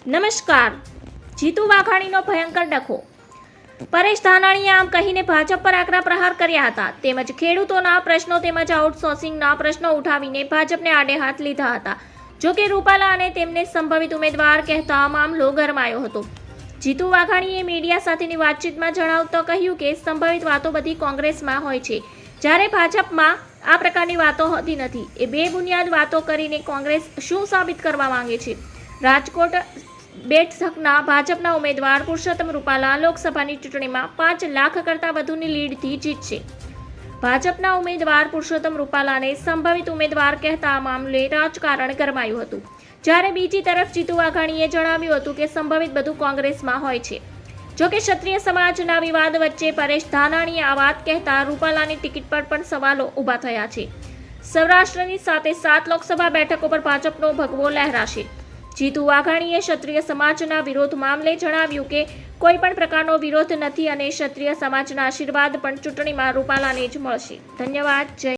નમસ્કાર. જીતુ વાઘાણીનો ભયંકર ડખો. પરેશ ધાનાણીએ આમ કહીને ભાજપ પર આકરા પ્રહાર કર્યા હતા. તેમજ ખેડૂતોના પ્રશ્નો તેમજ આઉટસોર્સિંગના પ્રશ્નો ઉઠાવીને ભાજપને આડે હાથ લીધા હતા. જો કે રૂપાલા અને તેમને સંભવિત ઉમેદવાર કહેતા મામલો ગરમાયો હતો. જીતુ વાઘાણીએ મીડિયા સાથેની વાતચીતમાં જણાવતા કહ્યું કે સંભવિત વાતો બધી કોંગ્રેસમાં હોય છે, જ્યારે ભાજપમાં આ પ્રકારની વાતો હોતી નથી. એ બેબુનિયાદ વાતો કરીને કોંગ્રેસ શું સાબિત કરવા માંગે છે? રાજકોટ બેઠકના ભાજપના ઉમેદવાર પુરુષોત્તમ રૂપાલા લોકસભાની ચૂંટણીમાં 5 લાખ કરતાં વધુની લીડથી જીતશે. ભાજપના ઉમેદવાર પુરુષોત્તમ રૂપાલાને સંભવિત ઉમેદવાર કહેતા મામલે રાજકારણ ગરમાયું હતું, જ્યારે બીજી તરફ જીતુ વાઘાણીએ જણાવ્યું હતું કે સંભવિત બધું કોંગ્રેસમાં હોય છે. જો કે ક્ષત્રિય સમાજના વિવાદ વચ્ચે પરેશ ધાનાણીએ આ વાત કહેતા રૂપાલાની ટિકિટ પર પણ સવાલો ઊભા થયા છે. સૌરાષ્ટ્રની સાથે 7 લોકસભા બેઠકો પર ભાજપનો ભગવો લહેરાશે. જીતુ વાઘાણીએ ક્ષત્રિય સમાજના વિરોધ મામલે જણાવ્યું કે કોઈ પણ પ્રકારનો વિરોધ નથી અને ક્ષત્રિય સમાજના આશીર્વાદ પણ ચૂંટણીમાં રૂપાલાને જ મળશે. ધન્યવાદ. જય